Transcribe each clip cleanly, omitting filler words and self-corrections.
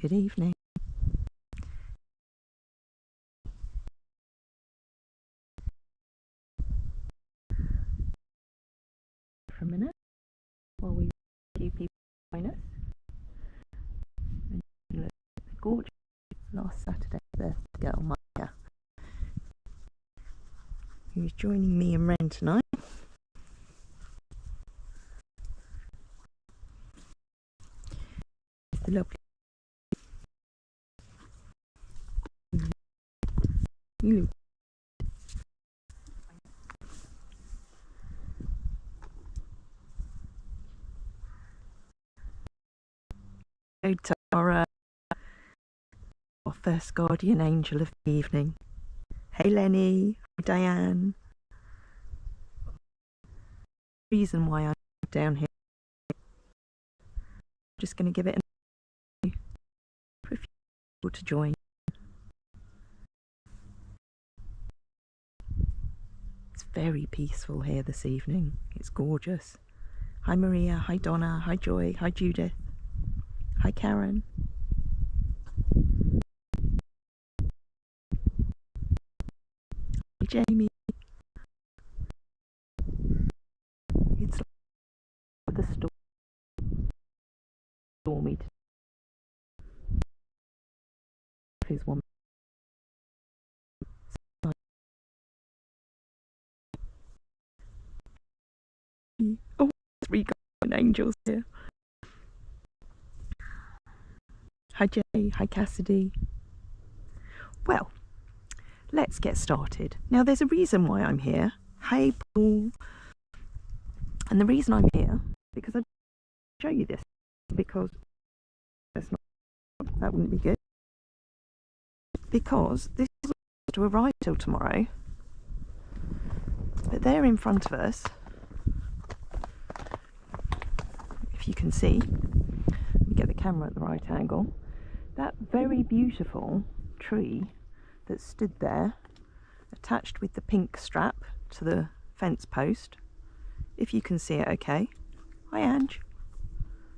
Good evening. For a minute while we a few people join us. And look, it's gorgeous. Last Saturday, the girl Maaike, who's joining me and Ren tonight. It's the lovely. You look to our first guardian angel of the evening. Hey Lenny, hi Diane. Reason why I'm down here. I'm just going to give it for a few people to join. It's very peaceful here this evening. It's gorgeous. Hi Maria, hi Donna, hi Joy, hi Judith, hi Karen. Hi Jamie. It's like the stormy. Is one. Oh, 3 guardian angels here. Hi Jay, hi Cassidy. Well, let's get started. Now there's a reason why I'm here. Hey Paul. And the reason I'm here, because I'll show you this, because that's not, that wouldn't be good. Because this is to arrive till tomorrow, but there in front of us, if you can see, let me get the camera at the right angle, that very beautiful tree that stood there attached with the pink strap to the fence post, if you can see it okay. Hi Ange.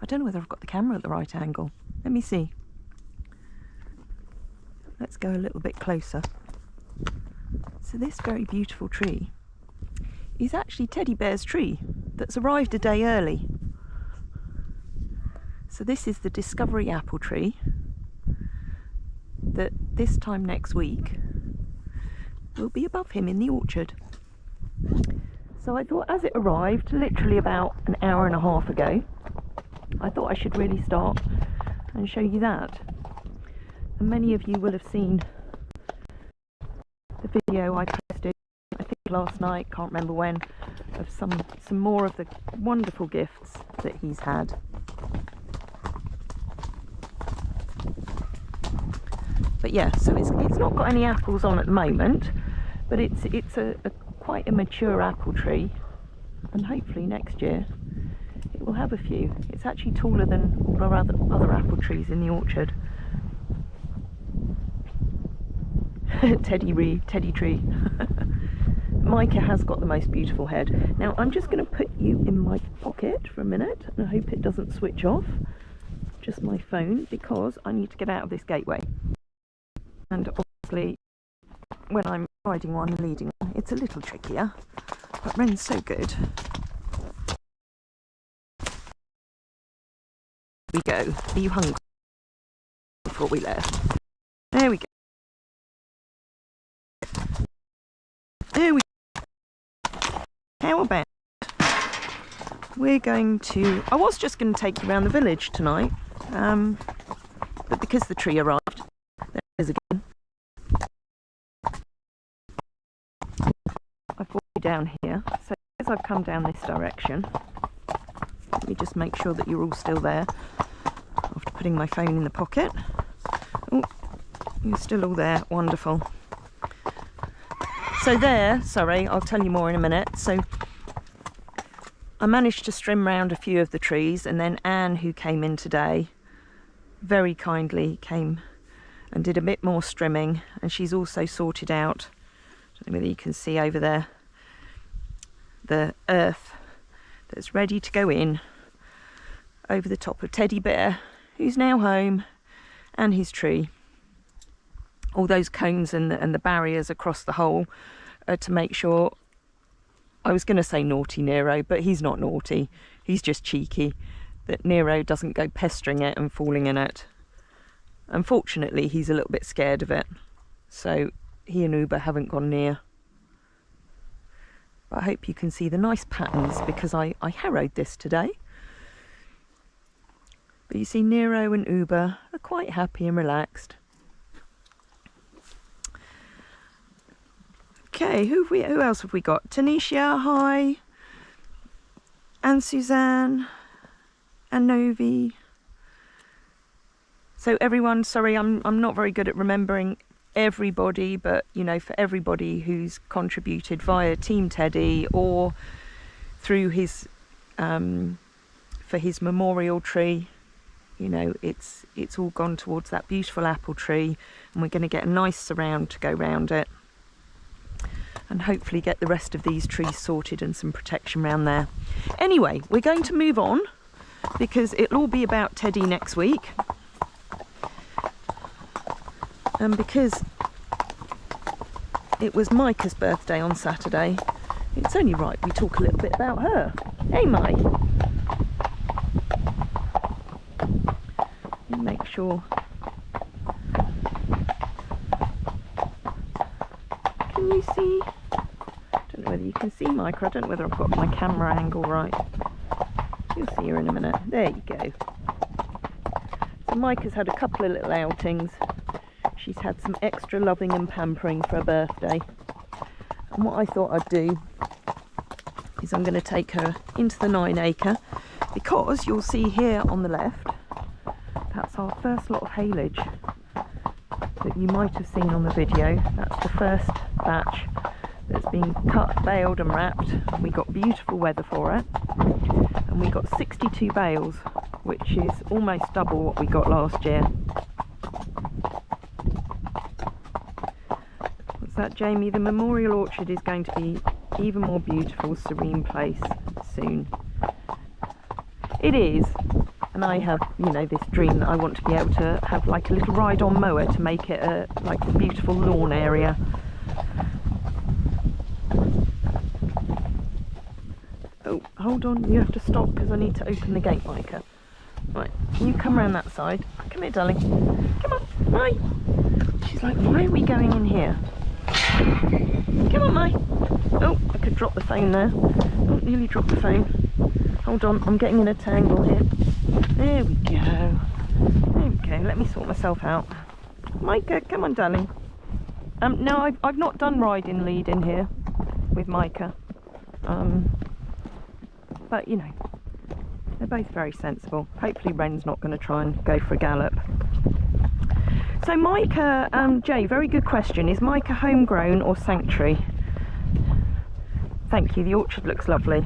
I don't know whether I've got the camera at the right angle. Let me see. Let's go a little bit closer. So this very beautiful tree is actually Teddy Bear's tree that's arrived a day early. So this is the Discovery apple tree that this time next week will be above him in the orchard. So I thought, as it arrived literally about an hour and a half ago, I thought I should really start and show you that. And many of you will have seen the video I posted, I think last night, can't remember when, of some more of the wonderful gifts that he's had. But yeah, so it's not got any apples on at the moment, but it's a quite a mature apple tree, and hopefully next year it will have a few. It's actually taller than all our other apple trees in the orchard. Teddy tree. Maaike has got the most beautiful head. Now I'm just going to put you in my pocket for a minute, and I hope it doesn't switch off, just my phone, because I need to get out of this gateway. And obviously when I'm riding one and leading one, it's a little trickier, but Ren's so good. Here we go. Are you hungry? Before we left. There we go. There we go. How about we're going to, I was just going to take you around the village tonight, but because the tree arrived, there it is again. I've brought you down here, so as I've come down this direction, let me just make sure that you're all still there after putting my phone in the pocket. Oh, you're still all there, wonderful. So there, sorry, I'll tell you more in a minute. So I managed to trim round a few of the trees, and then Anne, who came in today, very kindly came and did a bit more trimming, and she's also sorted out, I don't know whether you can see over there, the earth that's ready to go in over the top of Teddy Bear, who's now home and his tree. All those cones and the barriers across the hole to make sure, I was going to say naughty Nero, but he's not naughty, he's just cheeky, that Nero doesn't go pestering it and falling in it. Unfortunately, he's a little bit scared of it, so he and Uber haven't gone near. But I hope you can see the nice patterns, because I harrowed this today. But you see Nero and Uber are quite happy and relaxed. Okay, who else have we got? Tanisha, hi. And Suzanne. And Novi. So everyone, sorry, I'm not very good at remembering everybody, but you know, for everybody who's contributed via Team Teddy or through his for his memorial tree, you know, it's all gone towards that beautiful apple tree, and we're going to get a nice surround to go round it, and hopefully get the rest of these trees sorted and some protection around there. Anyway, we're going to move on, because it'll all be about Teddy next week. And because it was Maaike's birthday on Saturday, it's only right we talk a little bit about her. Hey, Mai. Make sure. Can you see? I don't know whether you can see Maaike. I don't know whether I've got my camera angle right. You'll see her in a minute. There you go. So Maaike's had a couple of little outings. She's had some extra loving and pampering for her birthday. And what I thought I'd do is I'm going to take her into the 9 acre, because you'll see here on the left, that's our first lot of haylage that you might have seen on the video. That's the first batch that's been cut, baled and wrapped. We got beautiful weather for it, and we got 62 bales, which is almost double what we got last year. What's that, Jamie? The memorial orchard is going to be even more beautiful, serene place soon. It is. And I have, you know, this dream that I want to be able to have like a little ride-on mower to make it a like a beautiful lawn area. Oh, hold on, you have to stop because I need to open the gate, Maaike. Right, can you come around that side? Come here, darling. Come on, Mai. She's like, why are we going in here? Come on, Mai. Oh, I could drop the phone there. Oh, nearly dropped the phone. Hold on, I'm getting in a tangle here. There we go. There we go. Let me sort myself out. Maaike, come on, darling. No, I've not done riding lead in here with Maaike. But, you know, they're both very sensible. Hopefully Ren's not going to try and go for a gallop. So Maaike, Jay, very good question. Is Maaike homegrown or sanctuary? Thank you. The orchard looks lovely.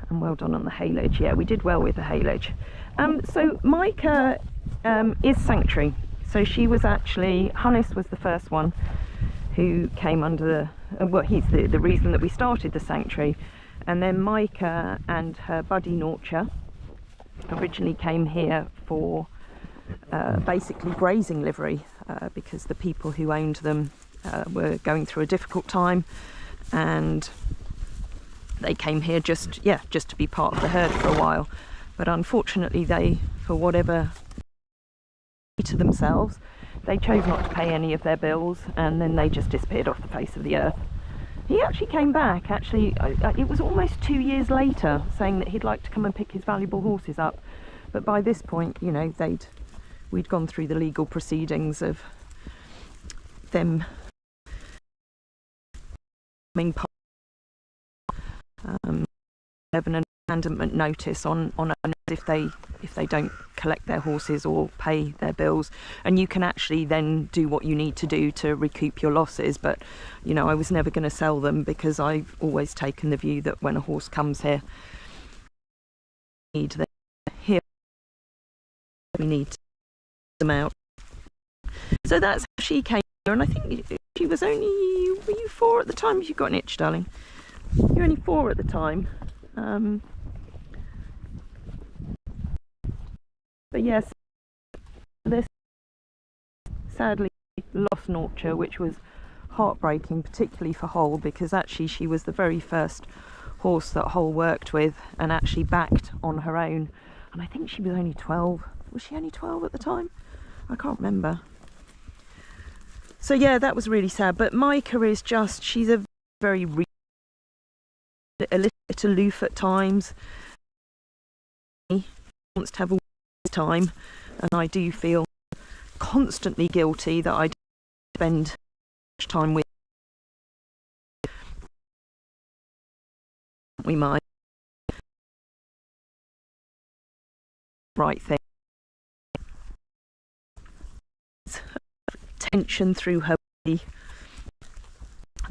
And well done on the haylage. Yeah, we did well with the haylage. So Maaike is sanctuary. So she was actually, Hannes was the first one who came under the, well, he's the reason that we started the sanctuary. And then Maaike and her buddy Norcha originally came here for basically grazing livery, because the people who owned them were going through a difficult time, and they came here just to be part of the herd for a while. But unfortunately they, for whatever to themselves, they chose not to pay any of their bills, and then they just disappeared off the face of the earth. He actually came back, it was almost 2 years later, saying that he'd like to come and pick his valuable horses up. But by this point, you know, we'd gone through the legal proceedings of them being an abandonment notice on if they don't collect their horses or pay their bills, and you can actually then do what you need to do to recoup your losses. But you know, I was never going to sell them, because I've always taken the view that when a horse comes here, we need to them out. So that's how she came here, and I think she was only, were you 4 at the time? If you got an itch, darling? You're only 4 at the time. But yes, this sadly lost Norcher, which was heartbreaking, particularly for Hole, because actually she was the very first horse that Hole worked with and actually backed on her own. And I think she was only 12. Was she only 12 at the time? I can't remember. So yeah, that was really sad. But Maaike is just, she's a very a little bit aloof at times. She wants to have all this time, and I do feel constantly guilty that I spend much time with. We might right thing. Tension through her body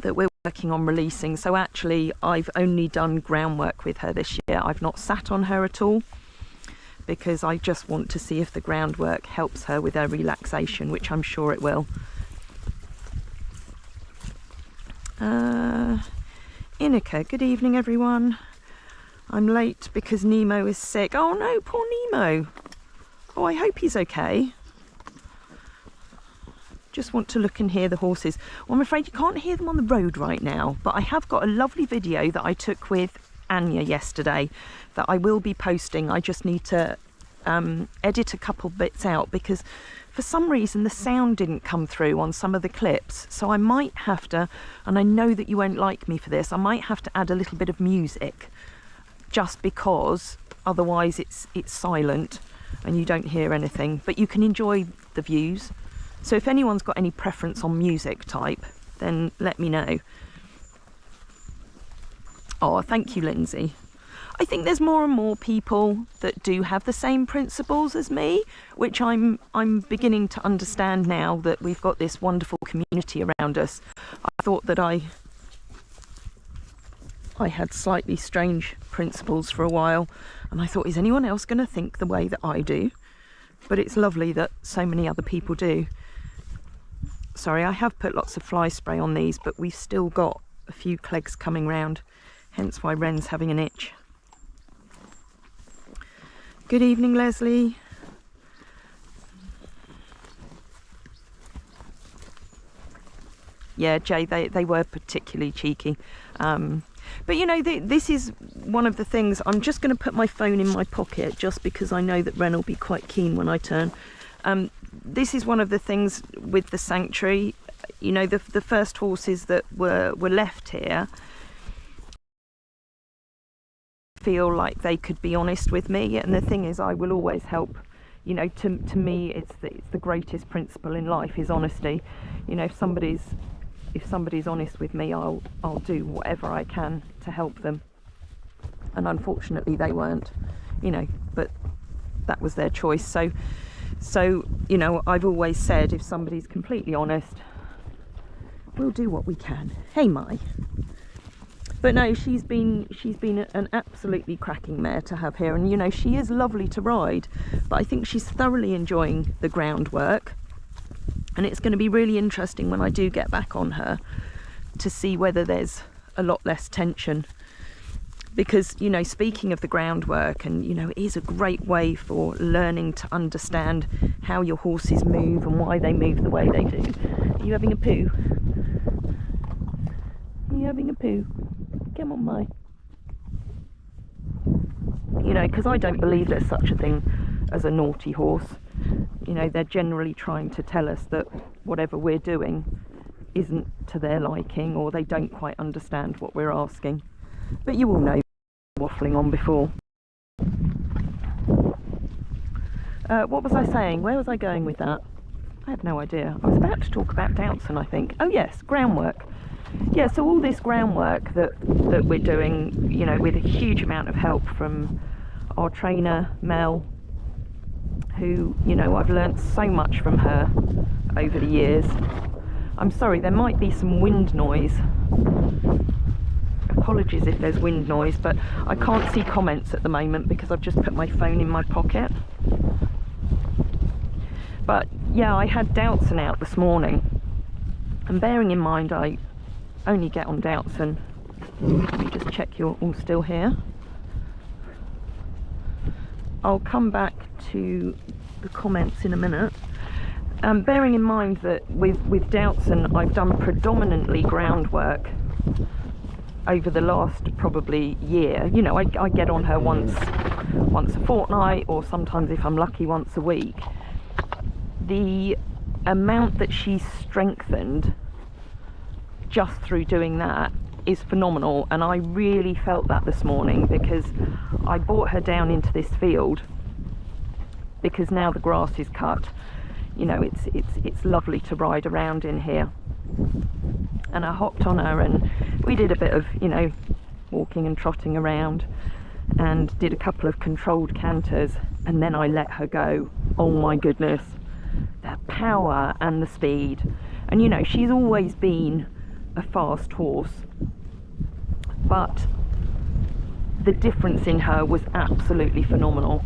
that we're working on releasing. So actually I've only done groundwork with her this year. I've not sat on her at all, because I just want to see if the groundwork helps her with her relaxation, which I'm sure it will. Inika, good evening everyone. I'm late because Nemo is sick. Oh no, poor Nemo. Oh, I hope he's okay. Just want to look and hear the horses. Well, I'm afraid you can't hear them on the road right now, but I have got a lovely video that I took with Anya yesterday that I will be posting. I just need to edit a couple bits out, because for some reason the sound didn't come through on some of the clips, so I might have to, and I know that you won't like me for this, I might have to add a little bit of music, just because otherwise it's silent and you don't hear anything, but you can enjoy the views. So if anyone's got any preference on music type, then let me know. Oh, thank you, Lindsay. I think there's more and more people that do have the same principles as me, which I'm beginning to understand now that we've got this wonderful community around us. I thought that I had slightly strange principles for a while, and I thought, is anyone else going to think the way that I do? But it's lovely that so many other people do. Sorry, I have put lots of fly spray on these, but we've still got a few clegs coming round, hence why Ren's having an itch. Good evening, Leslie. Yeah, Jay, they were particularly cheeky. But you know, this is one of the things. I'm just going to put my phone in my pocket just because I know that Ren will be quite keen when I turn. This is one of the things with the sanctuary. You know, the first horses that were left here feel like they could be honest with me, and the thing is, I will always help. You know, to me, it's the greatest principle in life is honesty. You know, if somebody's honest with me, I'll do whatever I can to help them. And unfortunately they weren't, you know, but that was their choice. So you know, I've always said, if somebody's completely honest, we'll do what we can. Hey, Mai. But no, she's been an absolutely cracking mare to have here, and you know, she is lovely to ride, but I think she's thoroughly enjoying the groundwork. And it's going to be really interesting when I do get back on her to see whether there's a lot less tension. Because, you know, speaking of the groundwork, and, you know, it is a great way for learning to understand how your horses move and why they move the way they do. Are you having a poo? Are you having a poo? Come on, Mai. You know, because I don't believe there's such a thing as a naughty horse. You know, they're generally trying to tell us that whatever we're doing isn't to their liking, or they don't quite understand what we're asking. But you all know waffling on before. What was I saying? Where was I going with that? I have no idea. I was about to talk about Downton, I think. Oh yes, groundwork. Yeah, so all this groundwork that we're doing, you know, with a huge amount of help from our trainer, Mel, who, you know, I've learnt so much from her over the years. I'm sorry, there might be some wind noise. Apologies if there's wind noise, but I can't see comments at the moment because I've just put my phone in my pocket. But yeah, I had Downton out this morning, and bearing in mind I only get on Downton, let me just check you're all still here. I'll come back to the comments in a minute. Bearing in mind that with Doutzen I've done predominantly groundwork over the last probably year. You know, I get on her once a fortnight, or sometimes if I'm lucky once a week. The amount that she's strengthened just through doing that is phenomenal, and I really felt that this morning, because I brought her down into this field because now the grass is cut. You know, it's lovely to ride around in here. And I hopped on her and we did a bit of, you know, walking and trotting around, and did a couple of controlled canters, and then I let her go. Oh my goodness, the power and the speed. And you know, she's always been a fast horse, but the difference in her was absolutely phenomenal.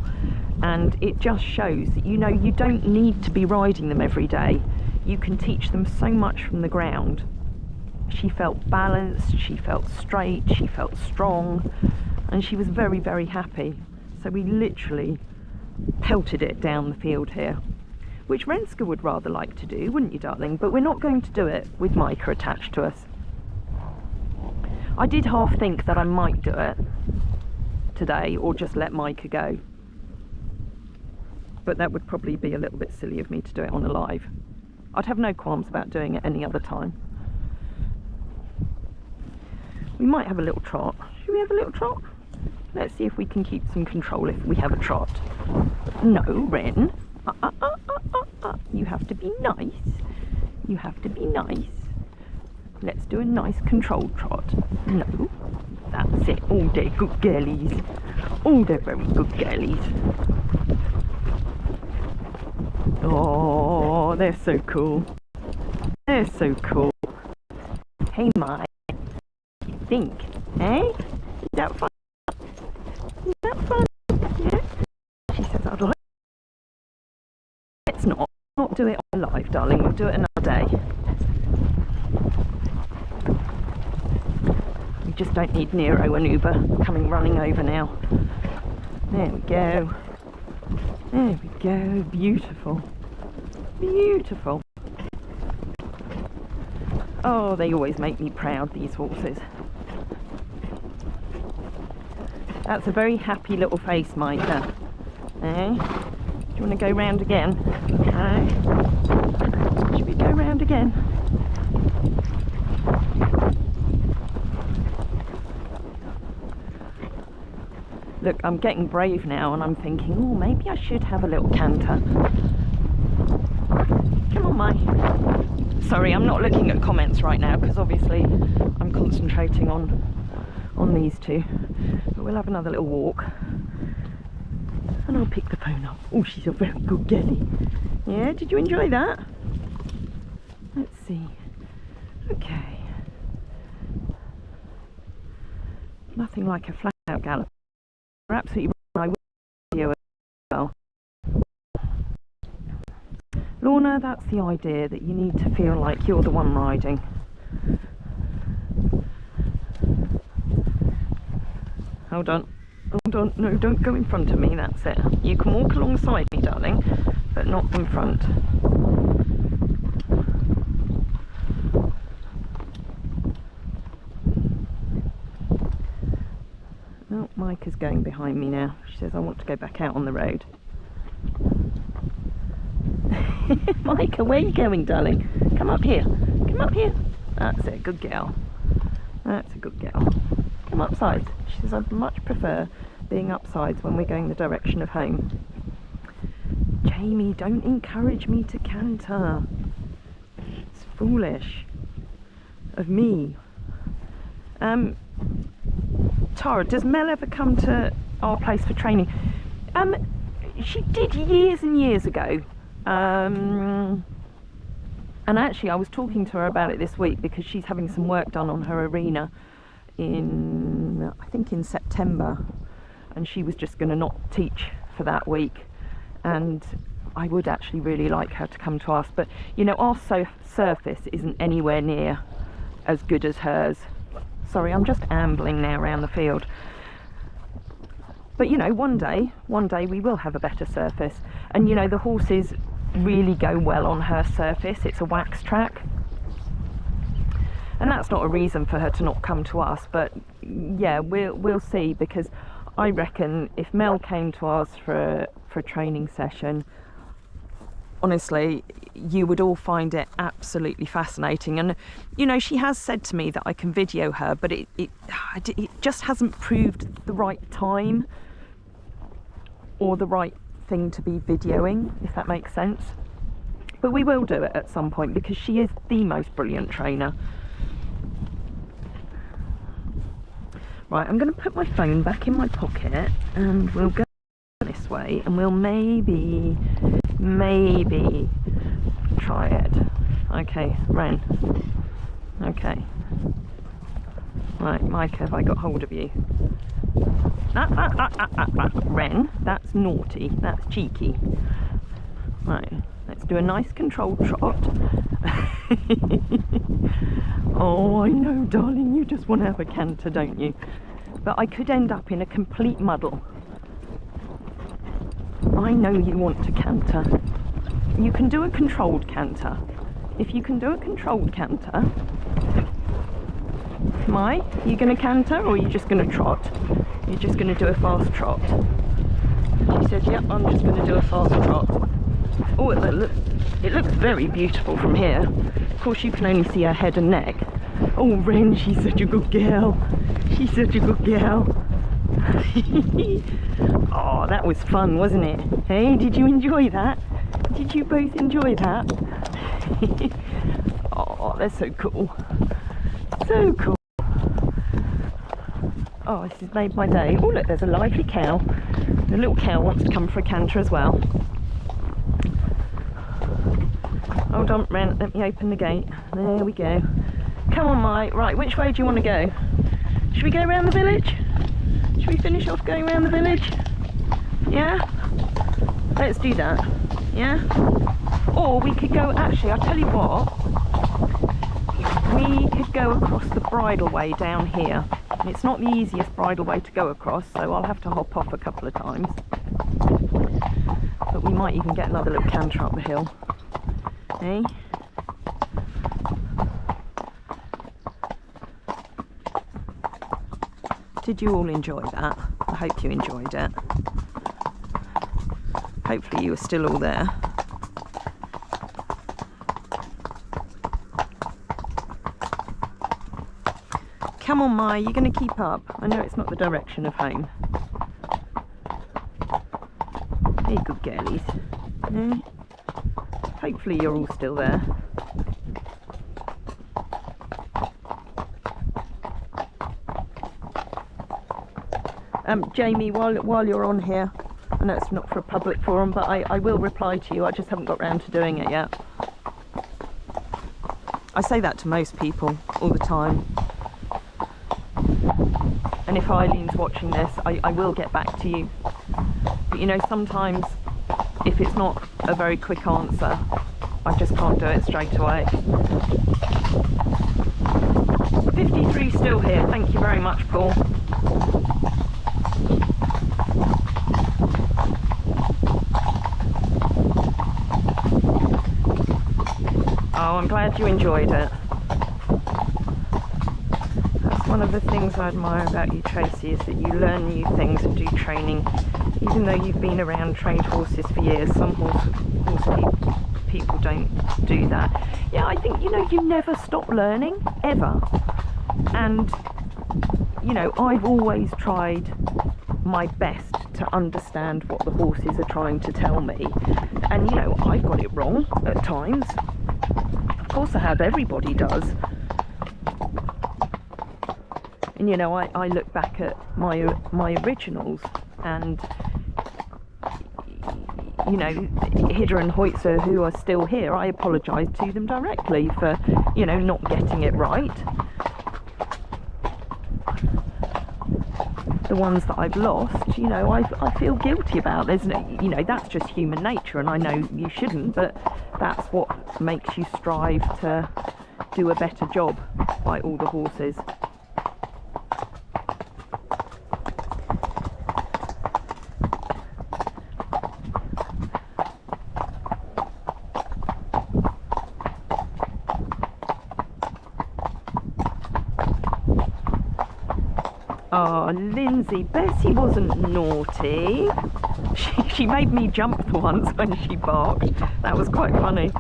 And it just shows that, you know, you don't need to be riding them every day. You can teach them so much from the ground. She felt balanced, she felt straight, she felt strong, and she was very, very happy. So we literally pelted it down the field here, which Renske would rather like to do, wouldn't you, darling? But we're not going to do it with Maaike attached to us. I did half think that I might do it today, or just let Maaike go. But that would probably be a little bit silly of me to do it on a live. I'd have no qualms about doing it any other time. We might have a little trot. Should we have a little trot? Let's see if we can keep some control if we have a trot. No, Ren. You have to be nice. You have to be nice. Let's do a nice controlled trot. No. That's it. Oh, they're good girlies. Oh, they're very good girlies. Oh, they're so cool. They're so cool. Hey, Maaike. What do you think? Eh? Is that fun? Is that fun? Yeah? She says, I'd like... Let's not do it on live, darling. We'll do it another day. We just don't need Nero and Uber coming running over now. There we go. There we go. Beautiful. Beautiful. Oh, they always make me proud, these horses. That's a very happy little face, Maaike. Eh? Do you want to go round again? Eh? Should we go round again? Look, I'm getting brave now, and I'm thinking, oh, maybe I should have a little canter. Come on, Maaike. Sorry, I'm not looking at comments right now, because obviously I'm concentrating on these two. But we'll have another little walk, and I'll pick the phone up. Oh, she's a very good girlie. Yeah, did you enjoy that? Let's see. Okay. Nothing like a flat out gallop. You're absolutely right. I will video as well. Lorna, that's the idea, that you need to feel like you're the one riding. Hold on. Hold on. No, don't go in front of me. That's it. You can walk alongside me, darling, but not in front. Oh, Maaike's going behind me now. She says, I want to go back out on the road. Maaike, where are you going, darling? Come up here. Come up here. That's it. Good girl. That's a good girl. Come upsides. She says, I'd much prefer being upsides when we're going the direction of home. Jamie, don't encourage me to canter. It's foolish of me. Tara, does Mel ever come to our place for training? She did years and years ago. And actually I was talking to her about it this week, because she's having some work done on her arena in, I think, in September, and she was just going to not teach for that week. And I would actually really like her to come to us, but you know, our surface isn't anywhere near as good as hers. Sorry, I'm just ambling now around the field. But you know, one day we will have a better surface. And you know, the horses really go well on her surface. It's a wax track. And that's not a reason for her to not come to us, but yeah, we'll see, because I reckon if Mel came to us for a training session, honestly, you would all find it absolutely fascinating. And you know, she has said to me that I can video her, but it just hasn't proved the right time or the right thing to be videoing, if that makes sense. But we will do it at some point, because she is the most brilliant trainer. Right, I'm going to put my phone back in my pocket and we'll go this way, and we'll maybe try it. Okay, Ren. Okay. Right, Maaike, have I got hold of you? Ren, that's naughty, that's cheeky. Right, let's do a nice controlled trot. Oh, I know, darling, you just want to have a canter, don't you? But I could end up in a complete muddle. I know you want to canter. You can do a controlled canter. If you can do a controlled canter... Mai, you going to canter, or are you just going to trot? You're just going to do a fast trot. She said, yep, I'm just going to do a fast trot. Oh, it looks very beautiful from here. Of course, you can only see her head and neck. Oh, Ren, she's such a good girl. She's such a good girl. Oh, that was fun, wasn't it? Hey, did you enjoy that? Did you both enjoy that? Oh, they're so cool. So cool. Oh, this has made my day. Oh, look, there's a lively cow. The little cow wants to come for a canter as well. Hold on, Ren, let me open the gate. There we go. Come on, Mai. Right, which way do you want to go? Should we go around the village? Should we finish off going around the village? Yeah? Let's do that. Yeah? Or we could go, actually, I'll tell you what. We could go across the bridleway down here. It's not the easiest bridleway to go across, so I'll have to hop off a couple of times. But we might even get another little canter up the hill. Hey? Did you all enjoy that? I hope you enjoyed it. Hopefully you were still all there. Come on, Mai, you're going to keep up. I know it's not the direction of home. Hey, good girlies. Yeah. Hopefully you're all still there. Jamie, while you're on here, I know it's not for a public forum, but I will reply to you. I just haven't got round to doing it yet. I say that to most people all the time. And if Eileen's watching this, I will get back to you. But you know, sometimes if it's not a very quick answer, I just can't do it straight away. 53 still here. Thank you very much, Paul. Oh, I'm glad you enjoyed it. That's one of the things I admire about you, Tracy, is that you learn new things and do training. Even though you've been around trained horses for years, some people don't do that. Yeah, I think, you know, you never stop learning, ever. And, you know, I've always tried my best to understand what the horses are trying to tell me. And, you know, I've got it wrong at times. Of course I have, everybody does. And, you know, I look back at my originals and, you know, Hidda and Hoitzer, who are still here, I apologise to them directly for, you know, not getting it right. The ones that I've lost, you know, I feel guilty about. There's no, you know, that's just human nature, and I know you shouldn't, but that's what makes you strive to do a better job by all the horses. Oh, Lindsay, Bessie wasn't naughty. She made me jump once when she barked. That was quite funny.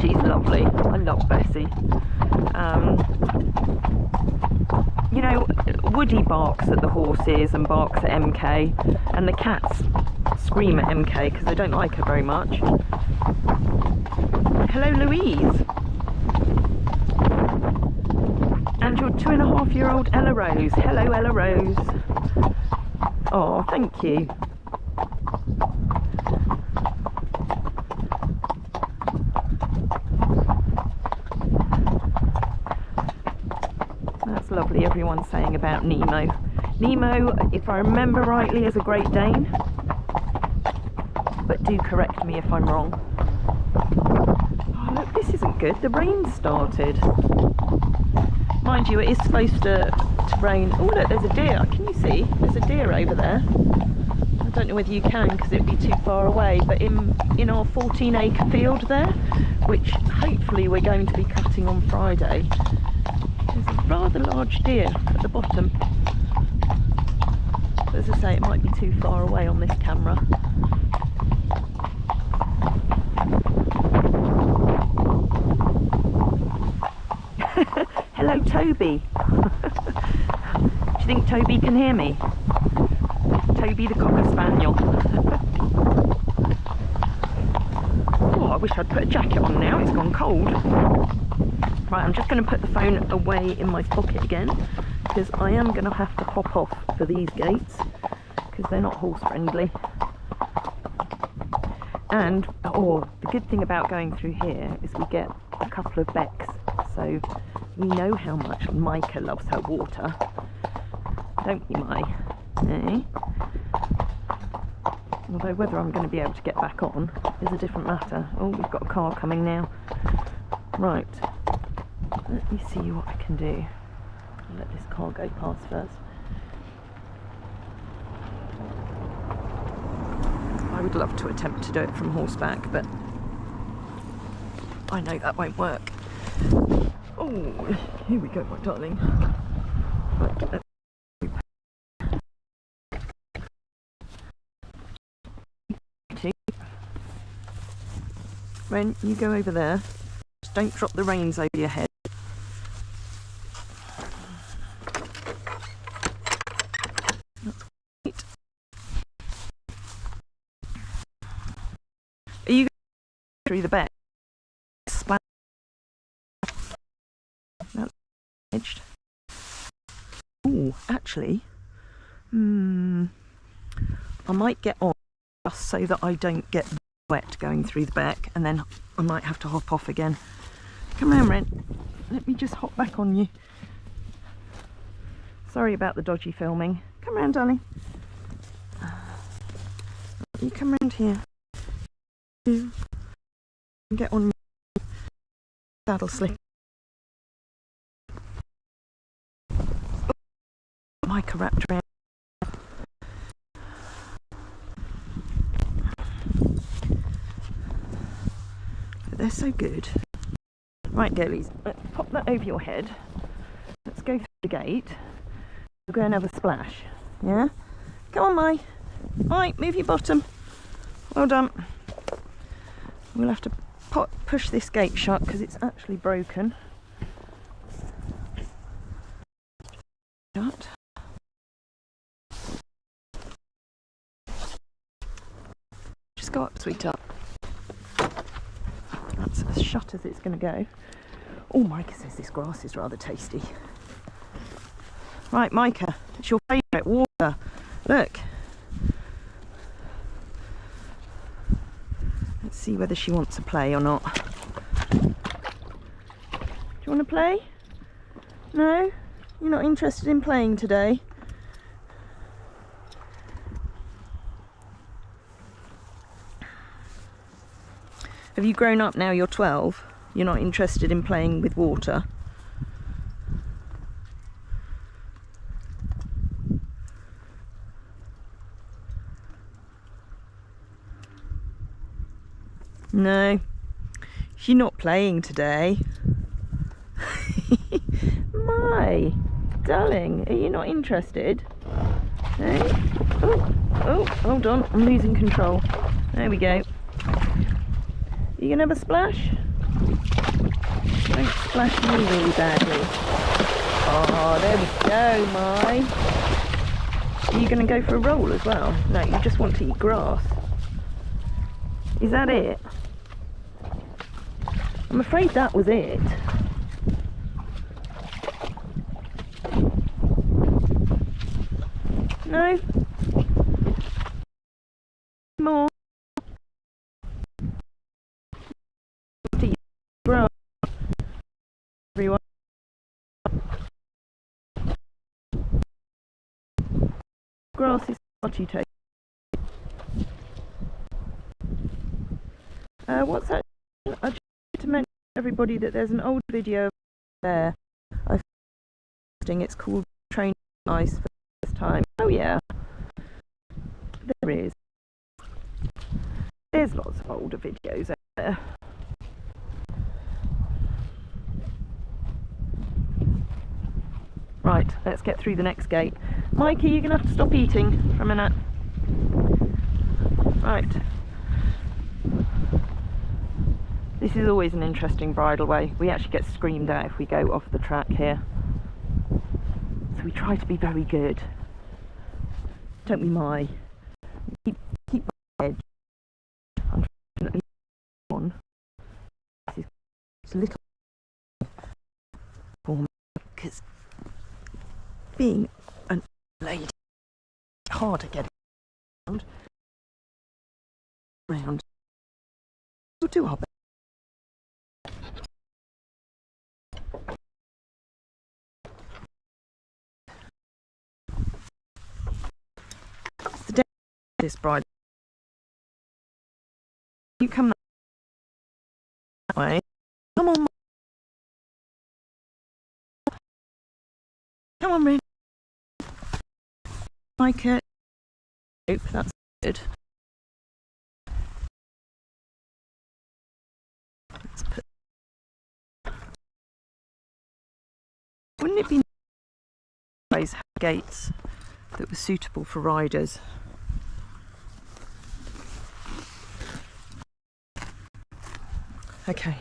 She's lovely. I love Bessie. You know, Woody barks at the horses and barks at MK, and the cats scream at MK because they don't like her very much. Hello, Louise. And your 2.5-year-old Ella Rose. Hello, Ella Rose. Oh, thank you. That's lovely, everyone's saying about Nemo. Nemo, if I remember rightly, is a Great Dane. But do correct me if I'm wrong. Oh, look, this isn't good. The rain started. Mind you, it is supposed to rain. Oh, look, there's a deer. Can you see? There's a deer over there. I don't know whether you can because it'd be too far away, but in our 14-acre field there, which hopefully we're going to be cutting on Friday, there's a rather large deer at the bottom. But as I say, it might be too far away on this camera. Hello, Toby. Do you think Toby can hear me? Toby the Cocker Spaniel. Oh, I wish I'd put a jacket on now, it's gone cold. Right, I'm just going to put the phone away in my pocket again, because I am going to have to hop off for these gates, because they're not horse friendly. And, oh, the good thing about going through here is we get a couple of becks, so we know how much Maaike loves her water, don't you, Mai? Eh? Although whether I'm going to be able to get back on is a different matter. Oh, we've got a car coming now. Right, let me see what I can do. I'll let this car go past first. I would love to attempt to do it from horseback, but I know that won't work. Oh, here we go, my darling. Right, Ren, you go over there. Just don't drop the reins over your head. That's great. Are you going through the bed? That's edged. Oh, actually, I might get on just so that I don't get wet going through the back, and then I might have to hop off again. Come on, Ren. Let me just hop back on you. Sorry about the dodgy filming. Come round, darling. You come round here. Get on your saddle slip. Maaike wrapped around. They're so good. Right, girlies, let's pop that over your head. Let's go through the gate. We'll go and have a splash. Yeah? Come on, Mai. Right, move your bottom. Well done. We'll have to push this gate shut because it's actually broken. Shut. Just go up, sweetheart. That's as shut as it's going to go. Oh, Maaike says this grass is rather tasty. Right, Maaike, it's your favourite water. Look. Let's see whether she wants to play or not. Do you want to play? No? You're not interested in playing today? Have you grown up now? You're 12. You're not interested in playing with water? No. She's not playing today. Mai. darling, are you not interested? Hey? Oh, hold on, I'm losing control. There we go. You gonna have a splash? Don't splash me really badly. Oh, there we go, Mai. Are you gonna go for a roll as well? No, you just want to eat grass. Is that it? I'm afraid that was it. No? More? To eat grass, everyone. Grass is what you take. What's that? I just wanted to mention to everybody that there's an old video there. I'm posting. It's called Training Ice for the First Time. Oh yeah, there is. There's lots of older videos out there. Right, let's get through the next gate. Maaike, you're going to have to stop eating for a minute. Right. This is always an interesting bridleway. We actually get screamed at if we go off the track here. So we try to be very good. Don't we, Mai? Keep my edge. Unfortunately, on. This is a little for me because being a lady, it's hard to get around. We'll do our best. It's the day of this bride. You come that way. Come on. Come on, Ren. Maaike. Hope that's good. Let's put. Wouldn't it be nice to have gates that were suitable for riders? Okay.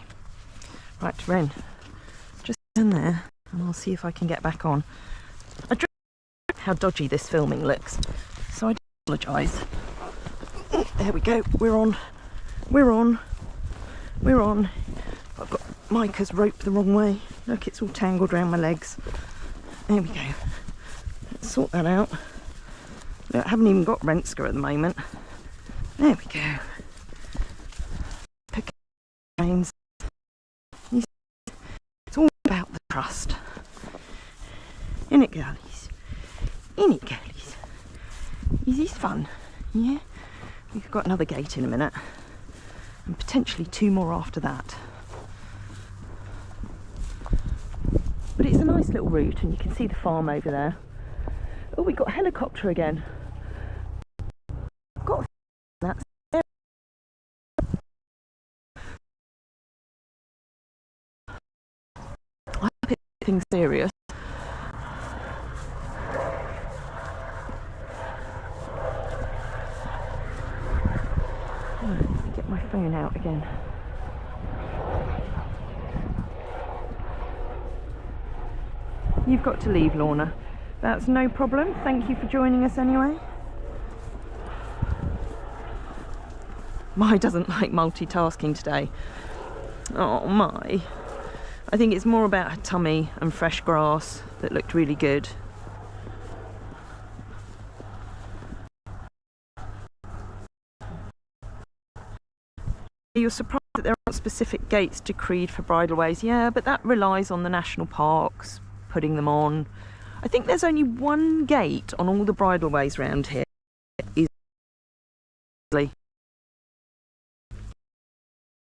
Right, Ren. Just in there, and I'll see if I can get back on. I don't know how dodgy this filming looks, so I do apologise. There we go. We're on. We're on. We're on. I've got Maaike's rope the wrong way. Look, it's all tangled around my legs. There we go. Let's sort that out. Look, I haven't even got Renske at the moment. There we go. Pick names. It's all about the trust. Innit, girlies? Innit, girlies? Is this fun? Yeah? We've got another gate in a minute. And potentially 2 more after that. But it's a nice little route, and you can see the farm over there. Oh, we got a helicopter again. I've got that's there. I hope it's anything serious. Let me get my phone out again. You've got to leave, Lorna. That's no problem. Thank you for joining us anyway. Mai doesn't like multitasking today. Oh, Mai. I think it's more about her tummy and fresh grass that looked really good. You're surprised that there aren't specific gates decreed for bridleways. Yeah, but that relies on the national parks putting them on. I think there's only one gate on all the bridleways around here.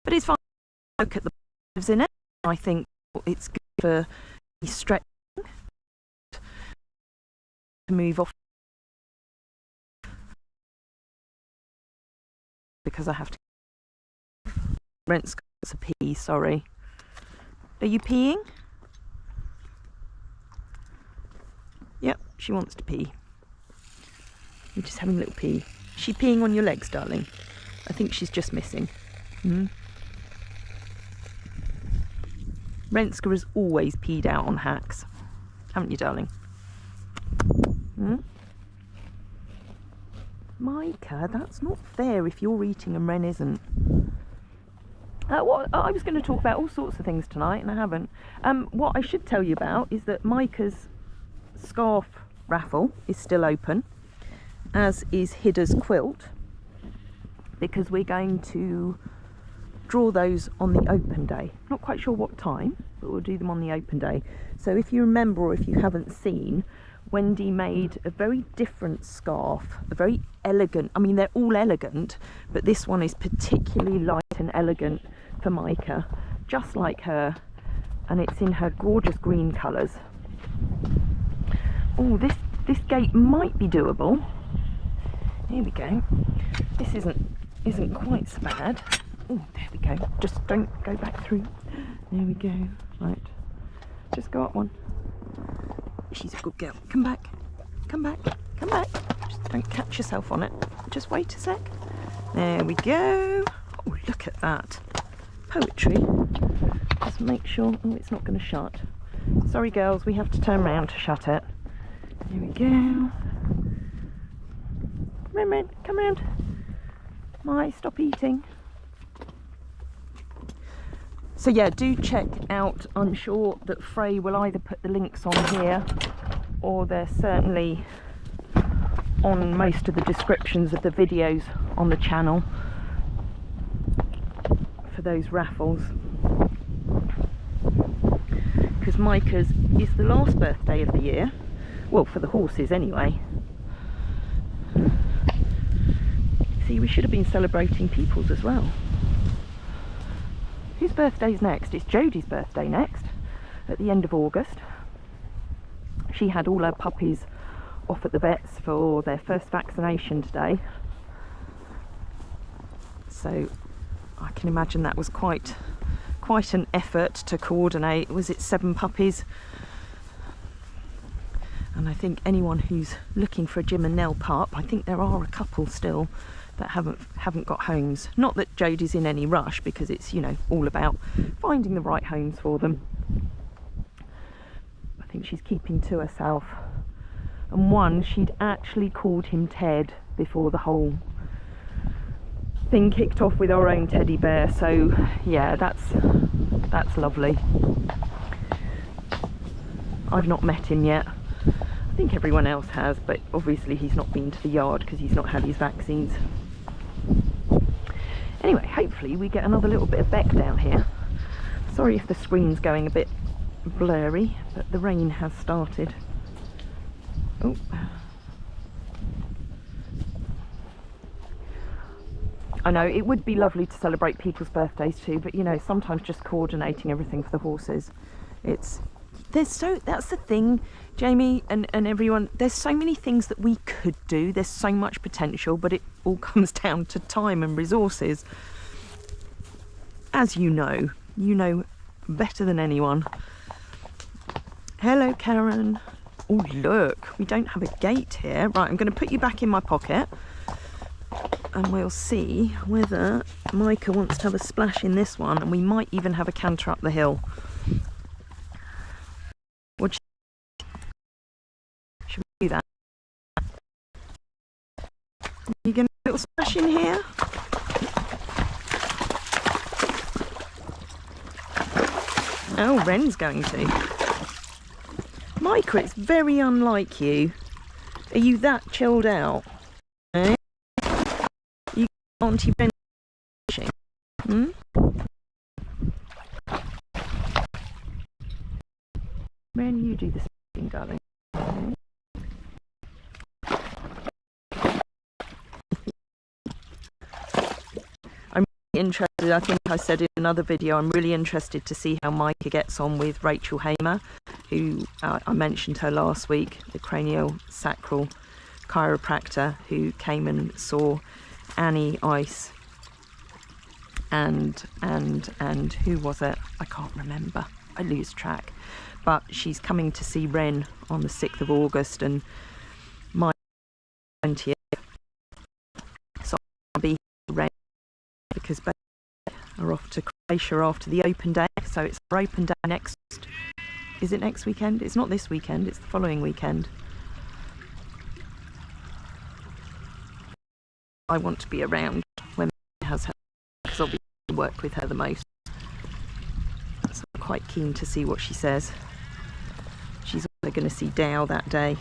But it's fine. Look at the positives in it. I think it's good for stretching to move off because I have to. Renske a pee. Sorry. Are you peeing? Yep, she wants to pee. You're just having a little pee. Is she peeing on your legs, darling? I think she's just missing. Renske has always peed out on hacks. Haven't you, darling? Maaike, that's not fair if you're eating and Ren isn't. I was going to talk about all sorts of things tonight, and I haven't. What I should tell you about is that Maaike's scarf raffle is still open, as is Hida's quilt, because we're going to draw those on the open day. Not quite sure what time, but we'll do them on the open day. So if you remember, or if you haven't seen, Wendy made a very different scarf, a very elegant, I mean they're all elegant, but this one is particularly light and elegant for Maaike, just like her, and it's in her gorgeous green colours. Oh, this gate might be doable. Here we go. This isn't quite so bad. Oh, there we go. Just don't go back through. There we go. Right. Just go up one. She's a good girl. Come back. Come back. Come back. Just don't catch yourself on it. Just wait a sec. There we go. Oh, look at that. Poetry. Just make sure. Oh, it's not going to shut. Sorry, girls. We have to turn around to shut it. There we go. Come around. Come around. Mai, stop eating. So yeah, do check out, I'm sure that Frey will either put the links on here, or they're certainly on most of the descriptions of the videos on the channel for those raffles. Because Maaike's is the last birthday of the year, well, for the horses anyway. See, we should have been celebrating people's as well. Whose birthday's next? It's Jodie's birthday next, at the end of August. She had all her puppies off at the vets for their first vaccination today. So I can imagine that was quite an effort to coordinate. Was it 7 puppies? And I think anyone who's looking for a Jim and Nell pup, I think there are a couple still that haven't got homes. Not that Jodie's in any rush, because it's, you know, all about finding the right homes for them. I think she's keeping to herself. And one, she'd actually called him Ted before the whole thing kicked off with our own teddy bear. So yeah, that's lovely. I've not met him yet. I think everyone else has, but obviously he's not been to the yard because he's not had his vaccines. Anyway, hopefully we get another little bit of Beck down here. Sorry if the screen's going a bit blurry, but the rain has started. Oh. I know, it would be lovely to celebrate people's birthdays too, but you know, sometimes just coordinating everything for the horses, that's the thing, Jamie and everyone, there's so many things that we could do, there's so much potential, but it all comes down to time and resources. As you know better than anyone. Hello, Karen. Oh, look, we don't have a gate here. Right, I'm going to put you back in my pocket, and we'll see whether Maaike wants to have a splash in this one, and we might even have a canter up the hill. Should we do that? Are you going to have a little splash in here? Oh, Ren's going to. Maaike, it's very unlike you. Are you that chilled out? Eh? You Auntie Ren fishing? Hmm? Ren, you do the fishing, darling. Interested, I think I said in another video, I'm really interested to see how Maaike gets on with Rachel Hamer, who I mentioned her last week, the craniosacral chiropractor who came and saw Annie, Ice, and who was it? I can't remember. I lose track. but she's coming to see Ren on the 6th of August and my 20th. So I'll be Ren because both are off to Croatia after the open day. So it's our open day next. Is it next weekend? It's not this weekend, it's the following weekend. I want to be around when she has her, because obviously I work with her the most. So I'm quite keen to see what she says. She's also going to see Dow that day.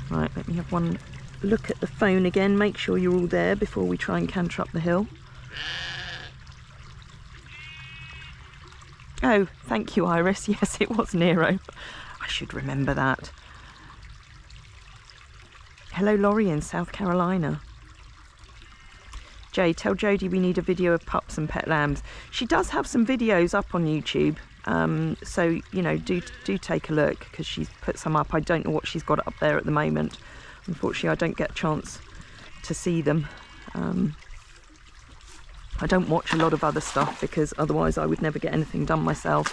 Right, let me have one look at the phone again, make sure you're all there before we try and canter up the hill. Oh, thank you, Iris. Yes, it was Nero. I should remember that. Hello, Laurie in South Carolina. Jay, tell Jodie we need a video of pups and pet lambs. She does have some videos up on YouTube, so you know, do take a look, because she's put some up. I don't know what she's got up there at the moment. Unfortunately, I don't get a chance to see them. I don't watch a lot of other stuff because otherwise I would never get anything done myself.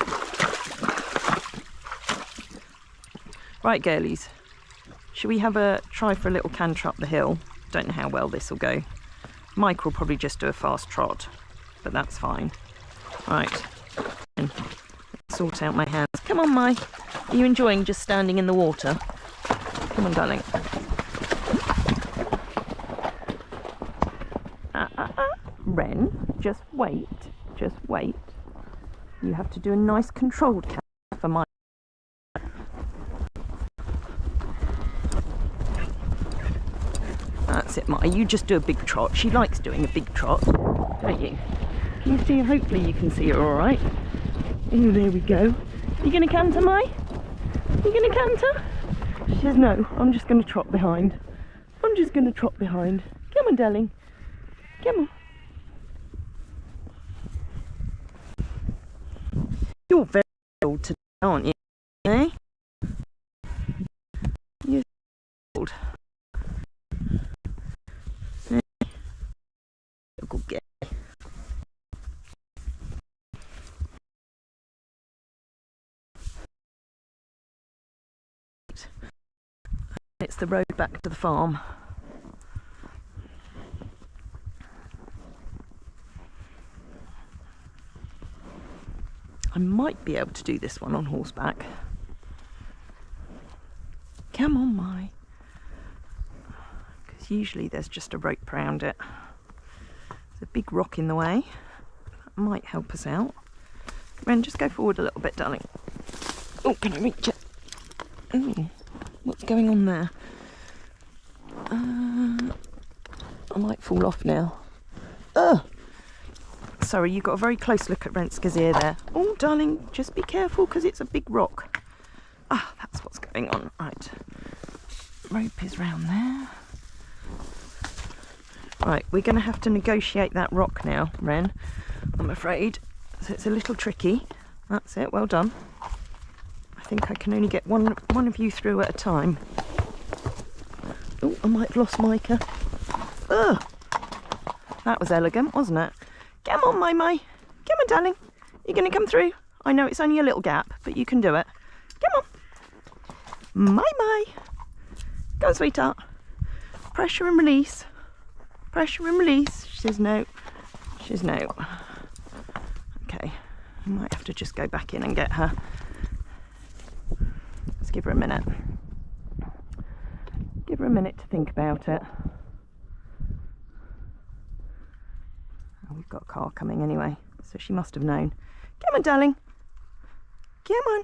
Right, girlies, should we have a try for a little canter up the hill? Don't know how well this will go. Mike will probably just do a fast trot, but that's fine. Right, sort out my hands. Come on, Mike. Are you enjoying just standing in the water? Come on, darling. Ren, just wait, just wait. You have to do a nice controlled canter for Mike. That's it, Mike. You just do a big trot. She likes doing a big trot, don't you? Can you see her? Hopefully you can see her all right. Oh, there we go. You going to canter, Mike? You going to canter? She says, no, I'm just going to trot behind. I'm just going to trot behind. Come on, darling. Come on. You're very old today, aren't you? Eh? You're old. Eh? Good girl. It's the road back to the farm. I might be able to do this one on horseback. Come on, Mai. Because usually there's just a rope around it. There's a big rock in the way. That might help us out. Ren, just go forward a little bit, darling. Oh, can I reach it? Ooh, what's going on there? I might fall off now. Ugh! Sorry, you got a very close look at Renske's ear there. Oh, darling, just be careful because it's a big rock. Ah, that's what's going on. Right, rope is round there. Right, we're going to have to negotiate that rock now, Ren, I'm afraid. So it's a little tricky. That's it, well done. I think I can only get one of you through at a time. Oh, I might have lost Maaike. Ugh! That was elegant, wasn't it? Come on, Mai Mai. Come on, darling. You're going to come through. I know it's only a little gap, but you can do it. Come on. Mai Mai. Go on, sweetheart. Pressure and release. Pressure and release. She says no. She says no. Okay. I might have to just go back in and get her. Let's give her a minute. Give her a minute to think about it. We've got a car coming anyway, so she must have known. Come on, darling. Come on.